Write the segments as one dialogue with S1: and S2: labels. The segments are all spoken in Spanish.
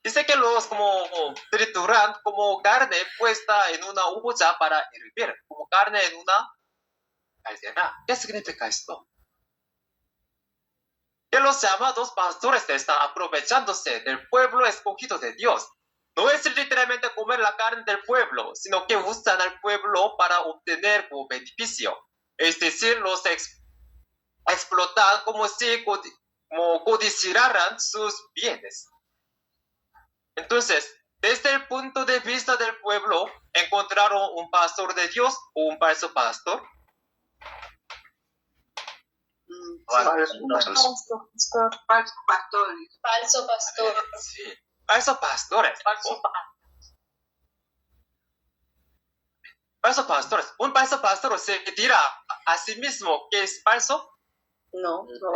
S1: Dice que los como trituran como carne puesta en una olla para hervir, como carne en una caldera. ¿Qué significa esto? Que los llamados pastores están aprovechándose del pueblo escogido de Dios. No es literalmente comer la carne del pueblo, sino que usan al pueblo para obtener como beneficio. Es decir, los explotan como si codiciaran sus bienes. Entonces, desde el punto de vista del pueblo, ¿encontraron un pastor de Dios o un falso pastor?
S2: Falso pastor.
S1: Sí, falso pastores. Falso pastores. Un falso pastor se dirá a sí mismo que es falso.
S2: No,
S1: No,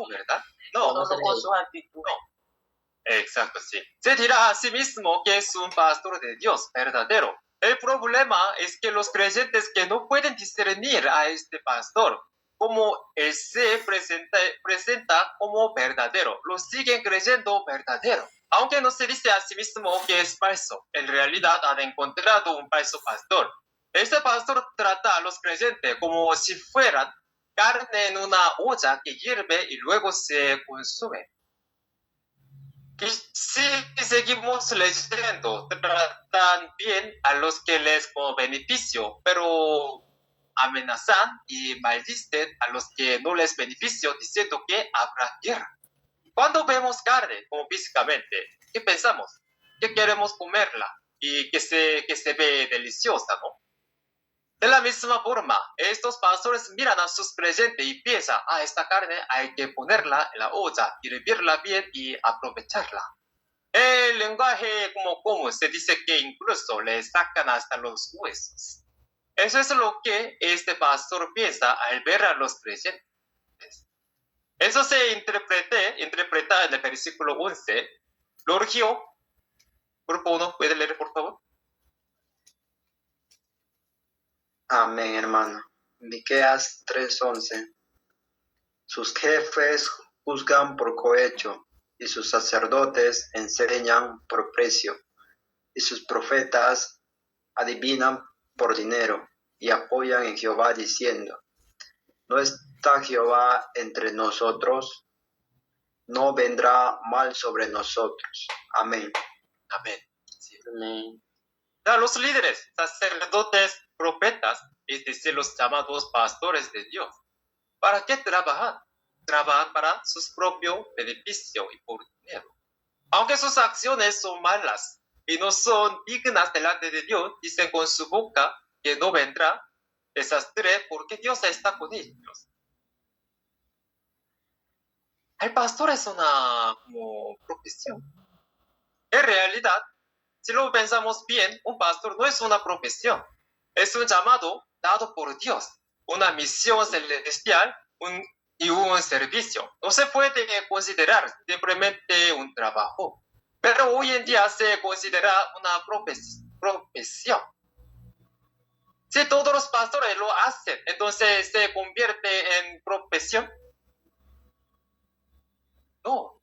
S1: ¿verdad? No.
S3: Solo con sus actitudes.
S1: Exacto, sí. Se dirá a sí mismo que es un pastor de Dios verdadero. El problema es que los creyentes que no pueden discernir a este pastor como él se presenta como verdadero, lo siguen creyendo verdadero. Aunque no se dice a sí mismo que es falso, en realidad han encontrado un falso pastor. Este pastor trata a los creyentes como si fueran carne en una olla que hierve y luego se consume. Y si seguimos leyendo, tratan bien a los que les como beneficio, pero amenazan y maldicen a los que no les beneficio, diciendo que habrá guerra. Cuando vemos carne, como físicamente, ¿qué pensamos? Que queremos comerla y que se ve deliciosa, ¿no? De la misma forma, estos pastores miran a sus creyentes y piensan, esta carne hay que ponerla en la olla, hervirla bien y aprovecharla. El lenguaje como común se dice que incluso le sacan hasta los huesos. Eso es lo que este pastor piensa al ver a los creyentes. Eso se interpreta en el versículo 11. Lorgio, grupo 1, ¿puede leer por favor?
S4: Amén, hermano. Miqueas 3:11. Sus jefes juzgan por cohecho, y sus sacerdotes enseñan por precio, y sus profetas adivinan por dinero, y apoyan en Jehová diciendo, ¿no está Jehová entre nosotros? No vendrá mal sobre nosotros. Amén.
S1: Amén. Sí.
S3: Amén.
S1: Los líderes, sacerdotes, profetas, es decir, los llamados pastores de Dios, ¿para qué trabajan? Trabajan para sus propios beneficios y por dinero. Aunque sus acciones son malas y no son dignas delante de Dios, dicen con su boca que no vendrá desastre porque Dios está con ellos. El pastor es una como profesión. En realidad, si lo pensamos bien, un pastor no es una profesión, es un llamado dado por Dios, una misión celestial y un servicio. No se puede considerar simplemente un trabajo, pero hoy en día se considera una profesión. Si todos los pastores lo hacen, entonces se convierte en profesión. No.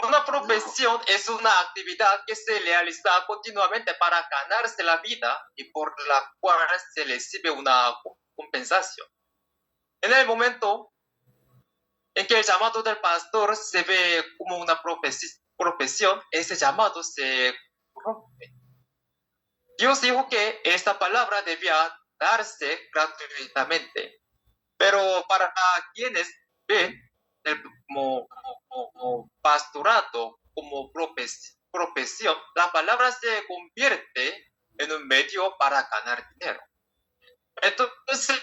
S1: Una profesión es una actividad que se realiza continuamente para ganarse la vida y por la cual se recibe una compensación. En el momento en que el llamado del pastor se ve como una profesión, ese llamado se rompe. Dios dijo que esta palabra debía darse gratuitamente, pero para quienes ven el como pastorato, como profesión, la palabra se convierte en un medio para ganar dinero. Entonces,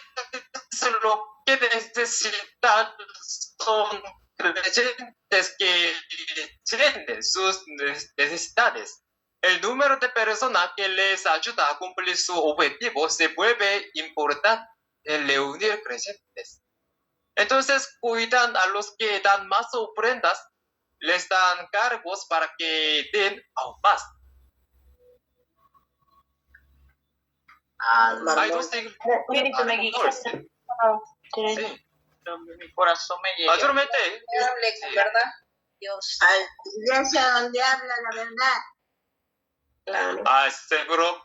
S1: lo que necesitan son creyentes que entienden sus necesidades. El número de personas que les ayuda a cumplir su objetivo se vuelve importante en reunir creyentes. Entonces cuidan a los que dan más ofrendas, les dan cargos para que den aún más. Hay dos
S2: Espíritu me guía.
S1: Sí.
S3: Mi corazón me llega.
S1: Mayormente,
S2: ¿Verdad? Dios.
S3: A la iglesia donde habla la verdad.
S2: Claro.
S1: Seguro.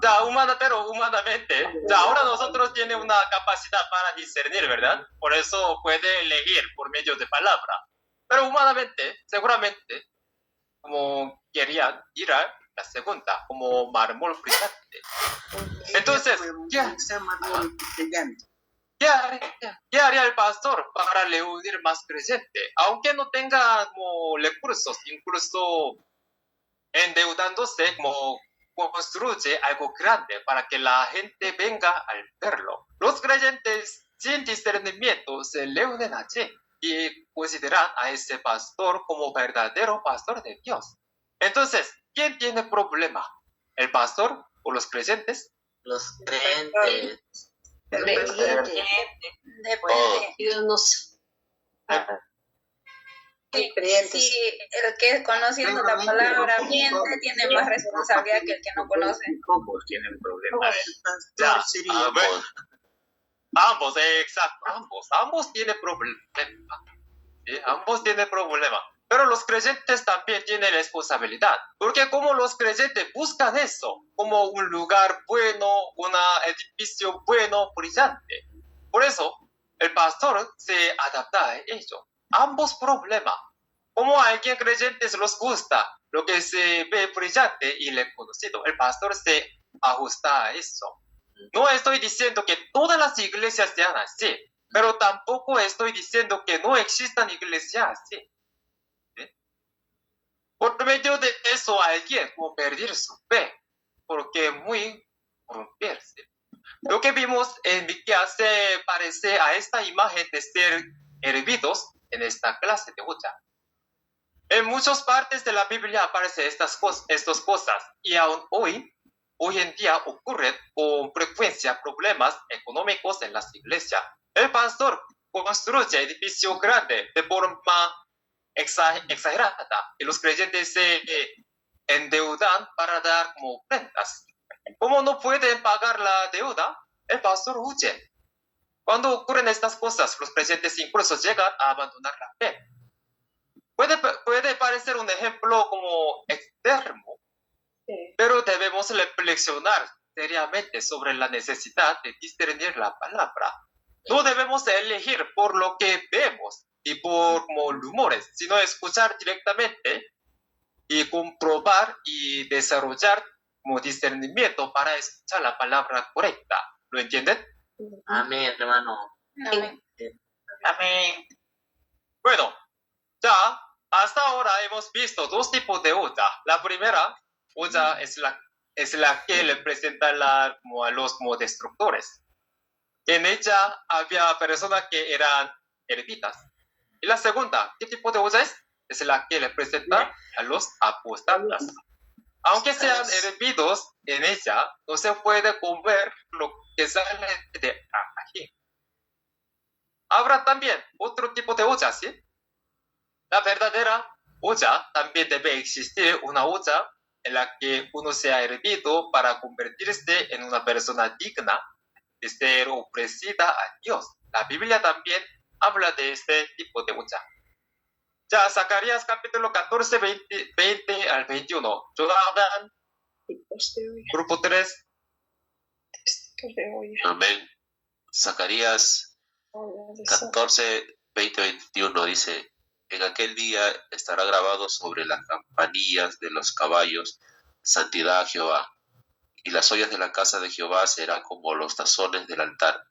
S1: Ya, pero humanamente, ya ahora nosotros tiene una capacidad para discernir, ¿verdad? Por eso puede elegir por medio de palabra. Pero humanamente, seguramente, como quería ir a la segunda, como mármol brillante. Entonces, ¿qué haría el pastor para reunir más creyente? Aunque no tenga como recursos, incluso endeudándose, como construye algo grande para que la gente venga al verlo. Los creyentes sin discernimiento se reúnen allí y consideran a ese pastor como verdadero pastor de Dios. Entonces, ¿quién tiene problema? ¿El pastor o los creyentes?
S5: Los creyentes.
S2: Depende.
S5: Dios nos...
S2: Si el que conociendo la palabra miente tiene más responsabilidad que el que no conoce.
S5: Pocos tienen problemas.
S1: Ya, ambos, exacto, ambos tienen problema. ¿Sí? Ambos tienen problema. Pero los creyentes también tienen responsabilidad, porque como los creyentes buscan eso, como un lugar bueno, un edificio bueno, brillante. Por eso, el pastor se adapta a ello. Ambos problemas. Como a alguien creyente se les gusta lo que se ve brillante y reconocido, el pastor se ajusta a eso. No estoy diciendo que todas las iglesias sean así, pero tampoco estoy diciendo que no existan iglesias así. ¿Sí? Por medio de eso alguien puede perder su fe, porque muy corromperse. Lo que vimos en Miqueas se parece a esta imagen de ser hervidos en esta clase de olla. En muchas partes de la Biblia aparecen estas cosas y aún hoy en día ocurren con frecuencia problemas económicos en las iglesias. El pastor construye edificios grandes de forma exagerada y los creyentes se endeudan para dar como ofrendas. Como no pueden pagar la deuda, el pastor huye. Cuando ocurren estas cosas, los creyentes incluso llegan a abandonar la fe. Puede parecer un ejemplo como extremo, pero debemos reflexionar seriamente sobre la necesidad de discernir la palabra. No debemos elegir por lo que vemos y por como rumores, sino escuchar directamente y comprobar y desarrollar como discernimiento para escuchar la palabra correcta. ¿Lo entienden?
S5: Amén, hermano.
S2: Amén.
S1: Amén. Bueno, ya hasta ahora hemos visto dos tipos de olla. La primera olla es la que representa como a los como destructores. En ella había personas que eran eremitas. Y la segunda, ¿qué tipo de olla es? Es la que representa a los apóstatas. Aunque sean hervidos en ella, no se puede comer lo que sale de aquí. Habrá también otro tipo de olla, ¿sí? La verdadera olla también debe existir una olla en la que uno sea hervido para convertirse en una persona digna de ser ofrecida a Dios. La Biblia también habla de este tipo de olla. Ya, Zacarías capítulo 14, 20 al 21. Jonathan, grupo 3.
S6: Amén. Zacarías 14, 20, 21 dice: en aquel día estará grabado sobre las campanillas de los caballos, santidad a Jehová. Y las ollas de la casa de Jehová serán como los tazones del altar.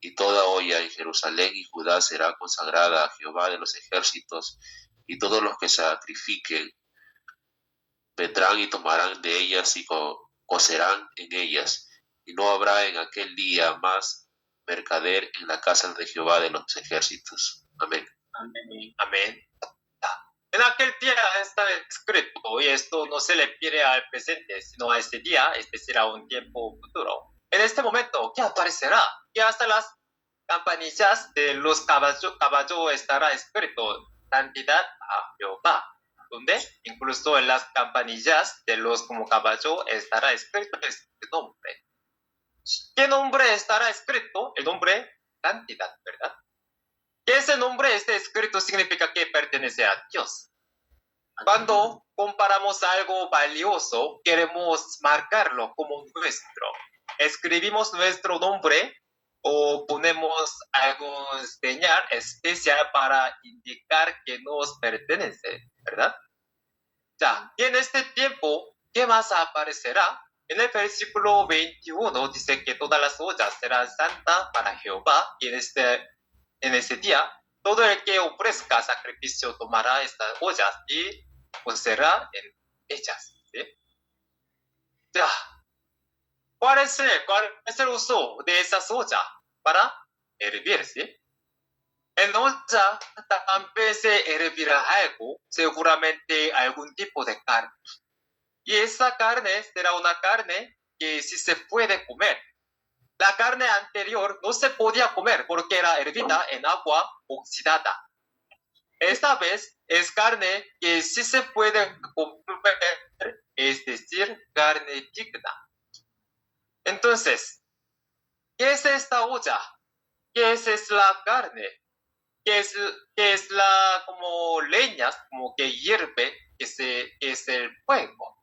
S6: Y toda olla en Jerusalén y Judá será consagrada a Jehová de los ejércitos, y todos los que sacrifiquen vendrán y tomarán de ellas y cocerán en ellas. Y no habrá en aquel día más mercader en la casa de Jehová de los ejércitos. Amén.
S5: Amén.
S1: Amén. En aquel día está escrito, y esto no se le pide al presente, sino a este día, este será un tiempo futuro. En este momento, ¿qué aparecerá? Que hasta las campanillas de los caballos estará escrito, santidad a Jehová. Donde incluso en las campanillas de los como caballo estará escrito este nombre. ¿Qué nombre estará escrito? El nombre santidad, ¿verdad? que ese nombre esté escrito significa que pertenece a Dios. Cuando comparamos algo valioso, queremos marcarlo como nuestro. Escribimos nuestro nombre o ponemos algún señal especial para indicar que nos pertenece, ¿verdad? Ya, y en este tiempo, ¿qué más aparecerá? En el versículo 21 dice que todas las ollas serán santas para Jehová, y en ese día, todo el que ofrezca sacrificio tomará estas ollas y cocerá en ellas. ¿Sí? Ya, ¿cuál es el uso de esas ollas? Para hervir, ¿sí? En olla también se hervirá algo, seguramente algún tipo de carne. Y esa carne será una carne que sí se puede comer. La carne anterior no se podía comer porque era hervida en agua oxidada. Esta vez es carne que sí se puede comer, es decir, carne digna. Entonces, ¿qué es esta olla? ¿Qué es la carne? ¿Qué es la como leñas, como que hierve, que es el fuego?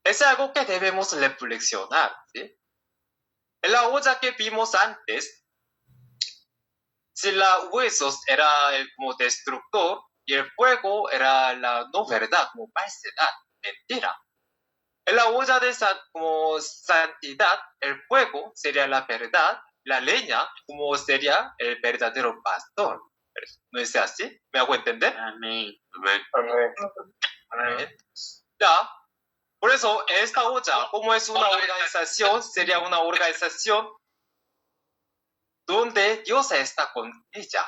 S1: Es algo que debemos reflexionar, ¿sí? En la olla que vimos antes, si los huesos era el como destructor y el fuego era la no verdad, como falsedad, mentira. En la olla de como santidad, el fuego sería la verdad, la leña como sería el verdadero pastor. ¿No es así? ¿Me hago entender?
S5: Amén.
S1: Amén. Ya. Por eso, esta olla, como es una organización, sería una organización donde Dios está con ella.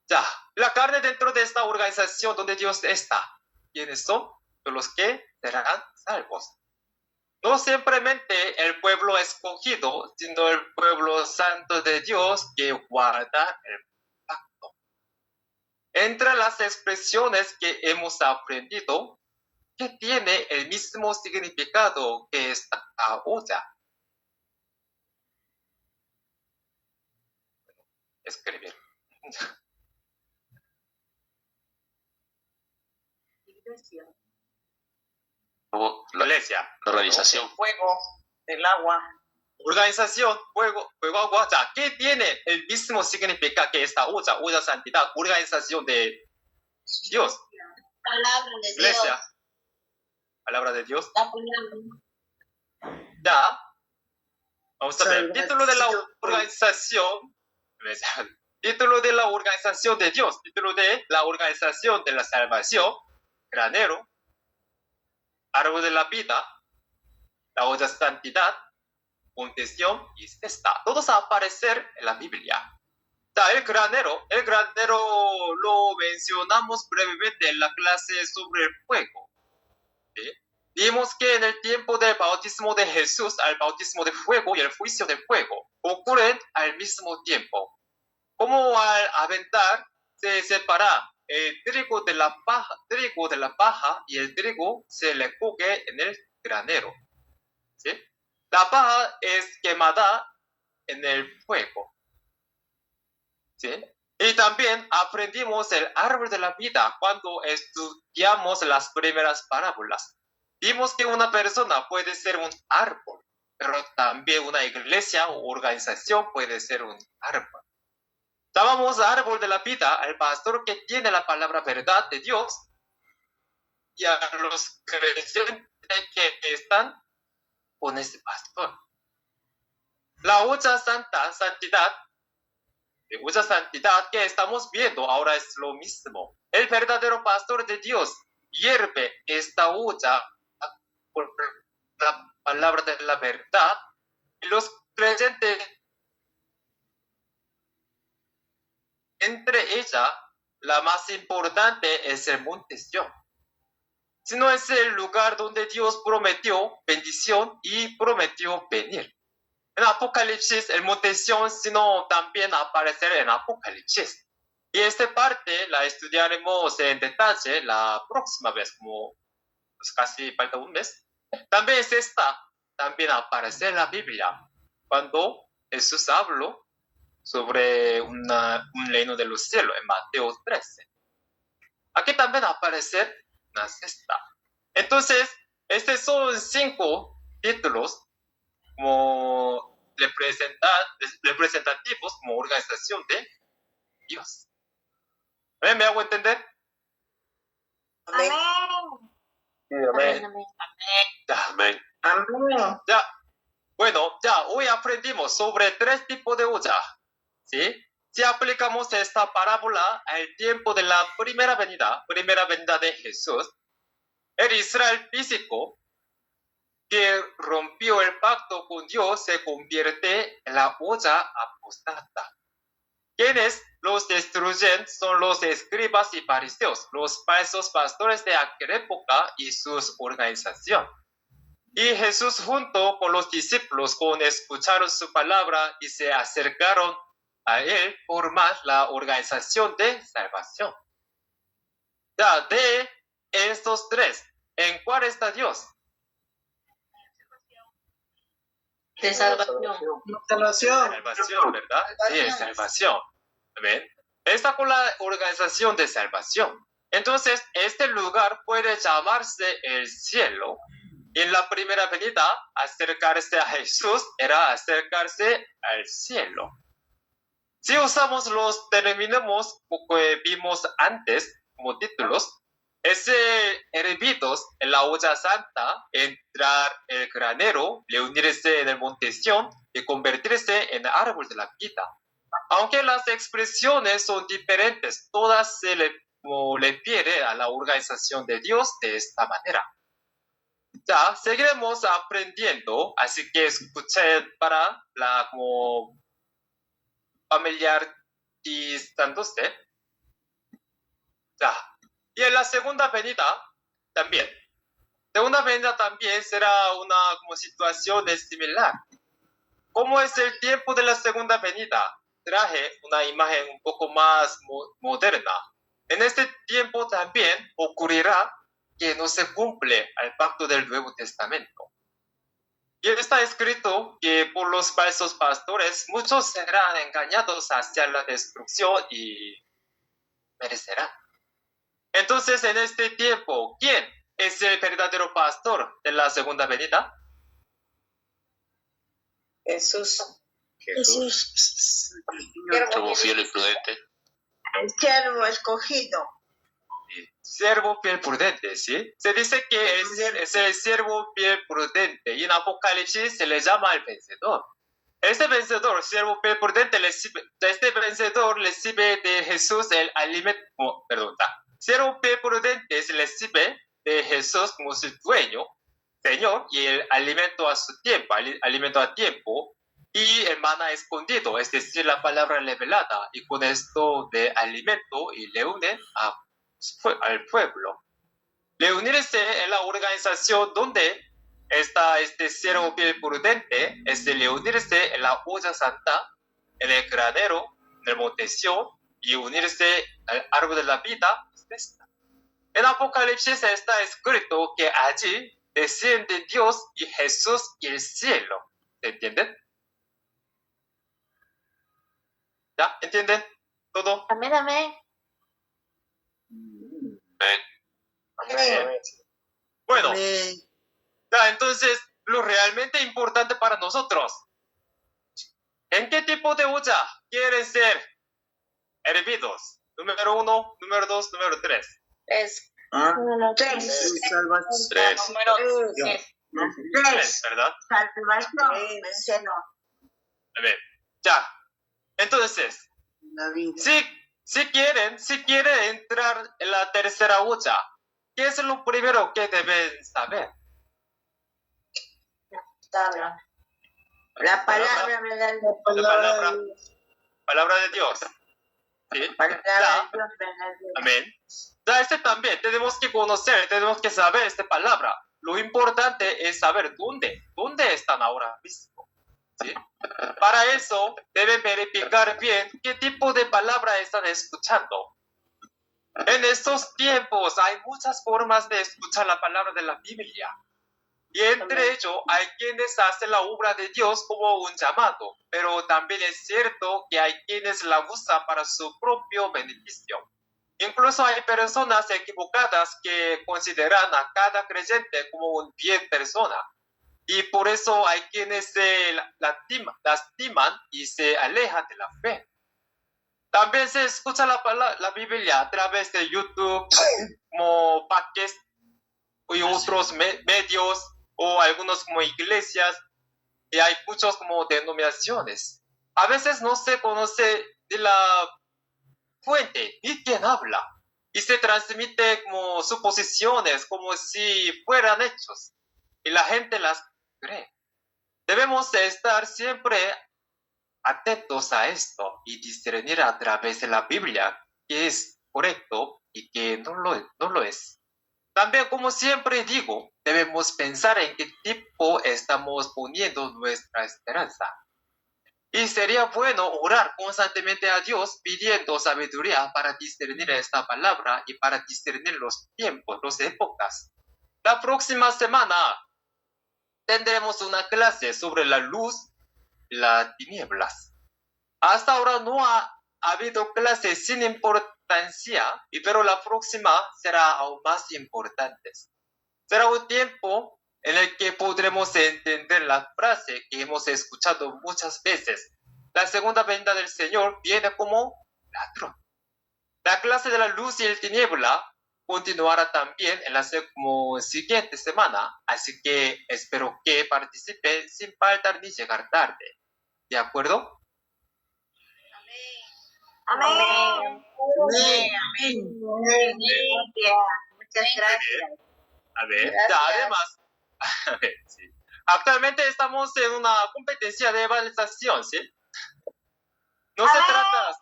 S1: Ya, la carne dentro de esta organización donde Dios está. ¿Quiénes son? Los que serán salvos. No simplemente el pueblo escogido, sino el pueblo santo de Dios que guarda el pacto. Entre las expresiones que hemos aprendido, que tiene el mismo significado que esta olla. Escribir. Iglesia.
S6: La organización.
S7: Fuego, el agua.
S1: Organización, fuego, agua. Ya, ¿qué tiene el mismo significado que esta olla? Olla santidad, organización de Dios.
S3: Palabra de
S1: Iglesia.
S3: Dios.
S1: Palabra de Dios.
S3: La palabra.
S1: Ya. Vamos a ver. El título de la organización. Título de la organización de Dios. Título de la organización de la salvación. Granero. Árbol de la vida. La olla santidad. Confesión y cesta. Todos a aparecer en la Biblia. Ya, el granero lo mencionamos brevemente en la clase sobre el fuego. ¿Sí? Vimos que en el tiempo del bautismo de Jesús, el bautismo de fuego y el juicio de fuego ocurren al mismo tiempo. Como al aventar se separa el trigo de la paja y el trigo se le coge en el granero. ¿Sí? La paja es quemada en el fuego. ¿Sí? Y también aprendimos el árbol de la vida cuando estudiamos las primeras parábolas. Vimos que una persona puede ser un árbol, pero también una iglesia o organización puede ser un árbol. Llamamos árbol de la vida al pastor que tiene la palabra verdad de Dios y a los creyentes que están con ese pastor. La olla santidad que estamos viendo ahora es lo mismo. El verdadero pastor de Dios hierve esta olla por la palabra de la verdad y los creyentes entre ella la más importante es el monte Sión. Sino es el lugar donde Dios prometió bendición y prometió venir. En Apocalipsis, el monte Sión, sino también aparecer en Apocalipsis. Y esta parte la estudiaremos en detalle la próxima vez, como pues casi falta un mes. También es esta, también aparece en la Biblia, cuando Jesús habló sobre un reino de los cielos en Mateo 13. Aquí también aparece una cesta. Entonces, estos son 5 títulos como representativos como organización de Dios. ¿Me hago entender?
S3: Amén.
S1: Sí, amén. Ya, amén. Ya. Bueno, ya hoy aprendimos sobre 3 tipos de olla. ¿Sí? Si aplicamos esta parábola al tiempo de la primera venida de Jesús, el Israel físico que rompió el pacto con Dios se convierte en la olla apostata. Quienes los destruyen son los escribas y fariseos, los falsos pastores de aquella época y sus organizaciones. Y Jesús junto con los discípulos escucharon su palabra y se acercaron a él formar la organización de salvación. Ya, de estos 3, ¿en cuál está Dios?
S5: De salvación.
S1: Salvación, ¿verdad? Sí, es salvación. ¿Ven? Está con la organización de salvación. Entonces, este lugar puede llamarse el cielo. Y en la primera venida, acercarse a Jesús era acercarse al cielo. Si usamos los términos que vimos antes como títulos, hervidos en la olla santa, entrar el granero, reunirse en el monte Sión y convertirse en árbol de la vida. Aunque las expresiones son diferentes, todas se le refieren a la organización de Dios de esta manera. Ya, seguiremos aprendiendo, así que escuchen para la familiarizándose. Ya. Y en la segunda venida también. Segunda venida también será una situación similar. ¿Cómo es el tiempo de la segunda venida? Traje una imagen un poco más moderna. En este tiempo también ocurrirá que no se cumple el pacto del Nuevo Testamento. Y está escrito que por los falsos pastores muchos serán engañados hacia la destrucción y merecerán. Entonces, en este tiempo, ¿quién es el verdadero pastor de la segunda venida?
S2: Jesús.
S6: Como fiel y prudente.
S3: El siervo escogido.
S1: Siervo fiel prudente, ¿sí? Se dice que es el siervo fiel prudente y en Apocalipsis se le llama el vencedor. Este vencedor, siervo fiel prudente, este vencedor recibe de Jesús el alimento, siervo fiel prudente se recibe de Jesús como su dueño, Señor, y el alimento a su tiempo, alimento a tiempo, y el maná escondido, es decir, la palabra revelada, y con esto de alimento y le une al pueblo. Reunirse en la organización donde está este siervo fiel prudente es reunirse en la olla santa, en el granero, en el monte Sión, y unirse al árbol de la vida. En Apocalipsis está escrito que allí desciende Dios y Jesús y el cielo. ¿Se entienden? ¿Ya? ¿Entienden? ¿Todo?
S3: Amén, amén.
S1: Amén. Bueno, ya, entonces, lo realmente importante para nosotros, ¿en qué tipo de olla quieren ser hervidos? Número 1, número 2, número 3.
S2: Es
S3: Número
S1: 3, ¿verdad?
S3: Salvación, vencedor.
S1: A ver, ya. Entonces, si quieren entrar en la tercera olla, ¿qué es lo primero que deben saber?
S3: La palabra verdadera.
S1: Palabra de Dios. ¿Sí?
S3: Palabra
S1: Ya.
S3: de Dios verdadera.
S1: Amén. Ya, también tenemos que conocer, tenemos que saber esta palabra. Lo importante es saber dónde están ahora mismo. ¿Sí? Para eso deben verificar bien qué tipo de palabra están escuchando. En estos tiempos hay muchas formas de escuchar la palabra de la Biblia. Y entre ellos hay quienes hacen la obra de Dios como un llamado, pero también es cierto que hay quienes la usan para su propio beneficio. Incluso hay personas equivocadas que consideran a cada creyente como un bien persona. Y por eso hay quienes se lastiman y se alejan de la fe. También se escucha la Biblia a través de YouTube, como podcasts y otros medios, o algunos como iglesias, y hay muchos como denominaciones. A veces no se conoce de la fuente ni quién habla, y se transmite como suposiciones, como si fueran hechos, y la gente las cree. Debemos estar siempre atentos a esto y discernir a través de la Biblia qué es correcto y qué no lo es. También, como siempre digo, debemos pensar en qué tipo estamos poniendo nuestra esperanza. Y sería bueno orar constantemente a Dios pidiendo sabiduría para discernir esta palabra y para discernir los tiempos, las épocas. La próxima semana tendremos una clase sobre la luz y las tinieblas. Hasta ahora no ha habido clases sin importancia, pero la próxima será aún más importante. Será un tiempo en el que podremos entender la frase que hemos escuchado muchas veces. La segunda venida del Señor viene como ladrón. La clase de la luz y el tiniebla continuará también en la siguiente semana, así que espero que participen sin faltar ni llegar tarde. ¿De acuerdo?
S3: Amén.
S5: Muchas gracias.
S1: A ver,
S2: Gracias.
S1: ya, además, a ver, sí. Actualmente estamos en una competencia de evangelización, ¿sí? No se trata,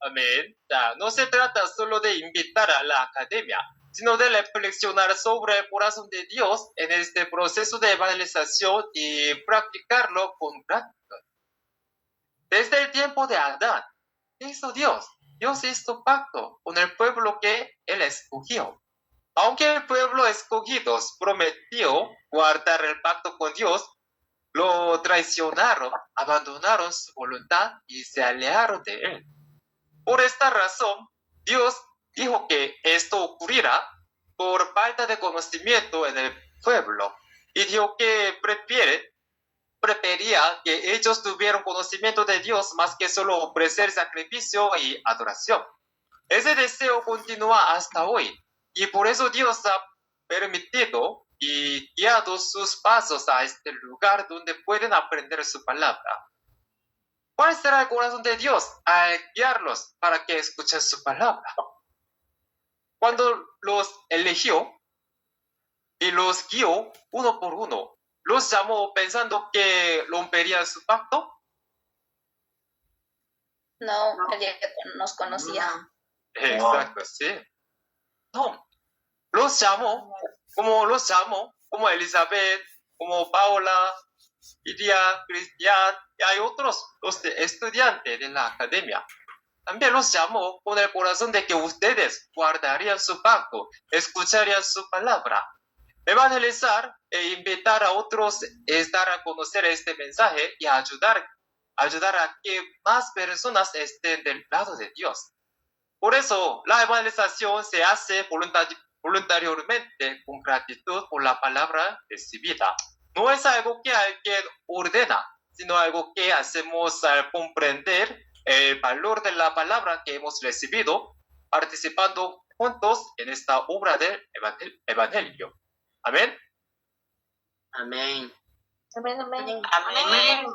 S1: amén, ya, no se trata solo de invitar a la academia, sino de reflexionar sobre el corazón de Dios en este proceso de evangelización y practicarlo con gratitud. Desde el tiempo de Adán, ¿qué hizo Dios? Dios hizo pacto con el pueblo que Él escogió. Aunque el pueblo escogido prometió guardar el pacto con Dios, lo traicionaron, abandonaron su voluntad y se alejaron de Él. Por esta razón, Dios dijo que esto ocurrirá por falta de conocimiento en el pueblo y dijo que prefería que ellos tuvieran conocimiento de Dios más que solo ofrecer sacrificio y adoración. Ese deseo continúa hasta hoy y por eso Dios ha permitido y guiado sus pasos a este lugar donde pueden aprender su palabra. ¿Cuál será el corazón de Dios al guiarlos para que escuchen su palabra? Cuando los eligió y los guió uno por uno, ¿los llamó pensando que romperían su pacto?
S2: No, él ya nos conocía.
S1: Exacto, sí. No, los llamó, como Elizabeth, como Paola, Lidia, Cristian, y hay otros los estudiantes de la academia. También los llamó con el corazón de que ustedes guardarían su pacto, escucharían su palabra. Evangelizar e invitar a otros es dar a conocer este mensaje y ayudar a que más personas estén del lado de Dios. Por eso, la evangelización se hace voluntariamente con gratitud por la palabra recibida. No es algo que alguien ordena, sino algo que hacemos al comprender el valor de la palabra que hemos recibido, participando juntos en esta obra del evangelio. Amén.
S5: Amén.
S3: Amén.
S1: Amén.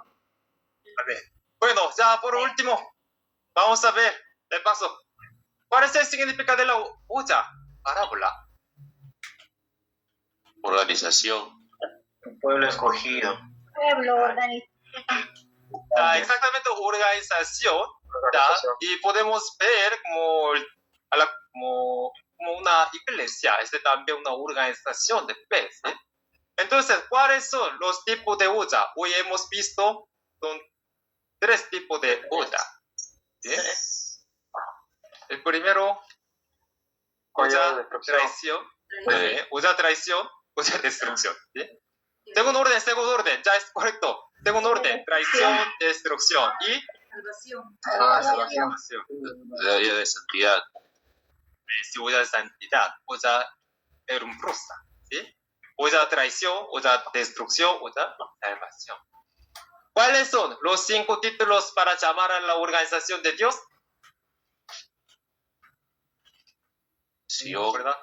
S1: Bueno, ya por último, vamos a ver, de paso, ¿cuál es el significado de la olla parábola?
S6: Organización.
S4: Un pueblo escogido.
S3: Pueblo organizado.
S1: Exactamente, organización, ¿ya? Y podemos ver como una iglesia, es también una organización de fe, ¿sí? Entonces, ¿cuáles son los tipos de olla? Hoy hemos visto son 3 tipos de olla, ¿sí? El primero, olla traición, olla traición, olla destrucción, ¿sí? Segundo orden, ya es correcto. Segundo orden, traición, destrucción y salvación.
S6: La vida de santidad.
S1: Si huya santidad, huya hermosa, ¿sí? Huya traición, huya destrucción, huya salvación. ¿Cuáles son los 5 títulos para llamar a la organización de Dios?
S6: Sion,
S1: ¿Verdad?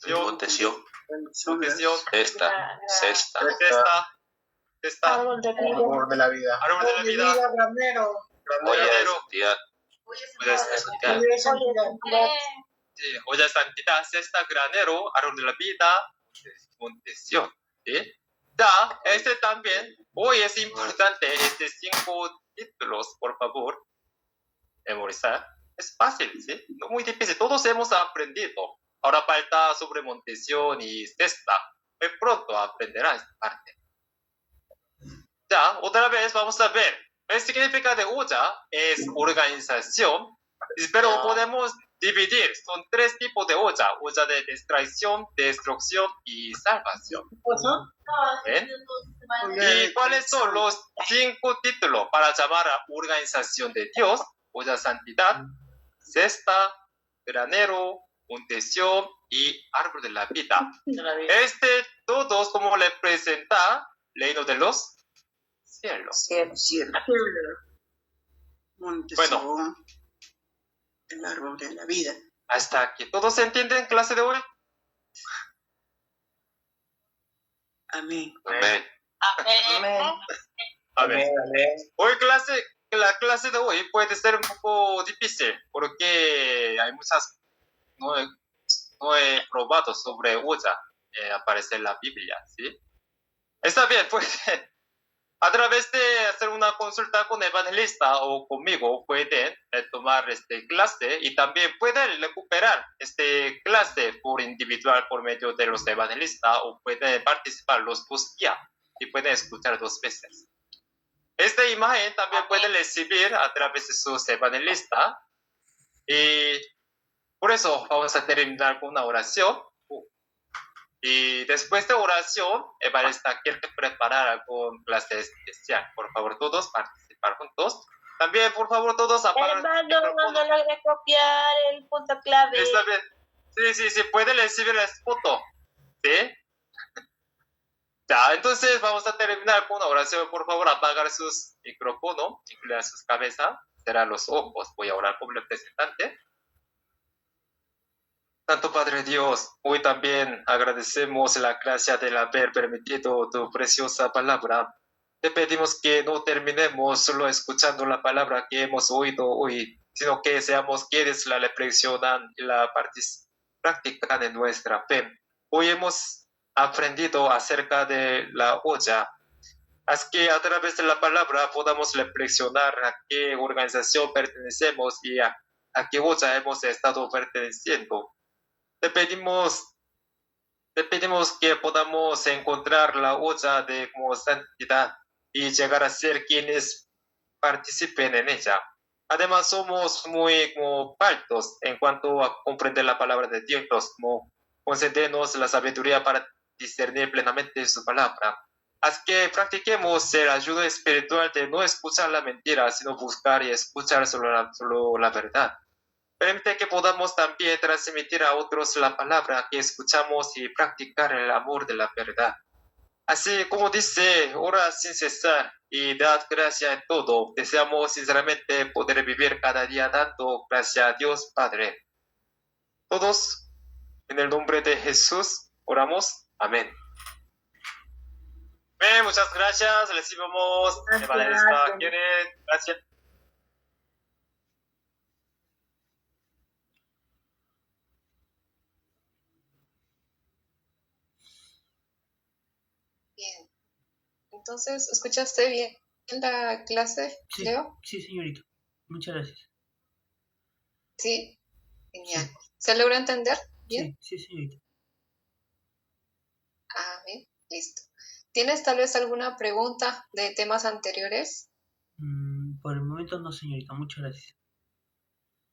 S6: monte Sion,
S1: Confesión,
S6: cesta, cesta,
S1: testa,
S3: Árbol de vida.
S4: Amor de la vida.
S1: árbol de la vida,
S6: olla de
S1: granero,
S6: santidad,
S1: olla de santidad, sí, olla de santidad, cesta, granero, árbol de la vida, monte Sion, ¿sí? Ya, este también, hoy es importante, 5 títulos, por favor, memorizar. Es fácil, ¿sí? No muy difícil, todos hemos aprendido. Ahora falta sobre monte Sion y cesta. Muy pronto aprenderá esta parte. Ya, otra vez vamos a ver. El significado de olla es organización, pero podemos dividir. Son 3 tipos de olla. Olla de distracción, destrucción y salvación. ¿Ven? ¿Y cuáles son los 5 títulos para llamar a organización de Dios? Olla santidad, cesta, granero, monte Sion y árbol de la vida. Todos como representa reino de los cielos. Bueno,
S8: el árbol de la vida.
S1: hasta aquí. ¿Todos entienden clase de hoy?
S8: Amén.
S6: amén.
S1: A ver. Hoy la clase de hoy puede ser un poco difícil porque hay muchas no he probado sobre olla, aparece en la Biblia, ¿sí? Está bien, pues a través de hacer una consulta con evangelista o conmigo pueden tomar clase y también pueden recuperar clase por individual por medio de los evangelistas o pueden participar los 2 días y pueden escuchar 2 veces. Esta imagen también pueden recibir a través de sus evangelistas y por eso vamos a terminar con una oración. Y después de oración, evangelista quiere preparar algún clase especial. Por favor, todos participar juntos. También, por favor, todos apagar el
S3: Hermano,
S1: micrófono.
S3: no logré copiar el punto clave.
S1: Está bien. Sí, puede recibir la foto. ¿Sí? Ya, entonces vamos a terminar con una oración. Por favor, apagar sus micrófonos, incluir sus cabezas, cerrar los ojos. Voy a orar como representante. Santo Padre Dios, hoy también agradecemos la gracia de haber permitido tu preciosa palabra. Te pedimos que no terminemos solo escuchando la palabra que hemos oído hoy, sino que seamos quienes la reflexionan y la practican en nuestra fe. Hoy hemos aprendido acerca de la olla. Haz que a través de la palabra podamos reflexionar a qué organización pertenecemos y a qué olla hemos estado perteneciendo. Te pedimos que podamos encontrar la olla de como santidad y llegar a ser quienes participen en ella. Además, somos muy como faltos en cuanto a comprender la palabra de Dios, como concedernos la sabiduría para discernir plenamente su palabra. Haz que practiquemos el ayuda espiritual de no escuchar la mentira, sino buscar y escuchar solo la verdad. Permite que podamos también transmitir a otros la palabra que escuchamos y practicar el amor de la verdad. Así como dice, ora sin cesar y dad gracia en todo. Deseamos sinceramente poder vivir cada día dando gracias a Dios Padre. Todos, en el nombre de Jesús, oramos. Amén. Bien, muchas gracias. Recibimos evangelista Kenneth. Gracias.
S9: Bien. Entonces, ¿escuchaste bien la clase,
S8: Sí,
S9: Leo?
S8: sí, señorita. Muchas gracias.
S9: Sí. Genial. ¿Se logra entender? Bien.
S8: Sí, señorita.
S9: Ah, bien. Listo. ¿Tienes tal vez alguna pregunta de temas anteriores?
S8: Por el momento no, señorita. Muchas gracias.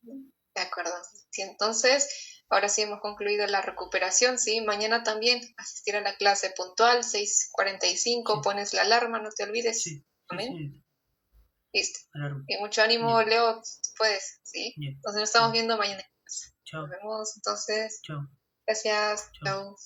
S9: De acuerdo. Sí, entonces, Ahora sí hemos concluido la recuperación, ¿sí? Mañana también asistir a la clase puntual, 6:45,
S8: Sí.
S9: pones la alarma, no te olvides.
S8: Sí,
S9: Amén.
S8: sí.
S9: Listo.
S8: Alarma.
S9: Y mucho ánimo,
S8: Bien.
S9: Leo, puedes, ¿sí?
S8: Bien.
S9: Entonces nos estamos viendo mañana.
S8: Chao.
S9: Nos vemos, entonces.
S8: Chao.
S9: Gracias.
S8: Chao.
S9: Chao.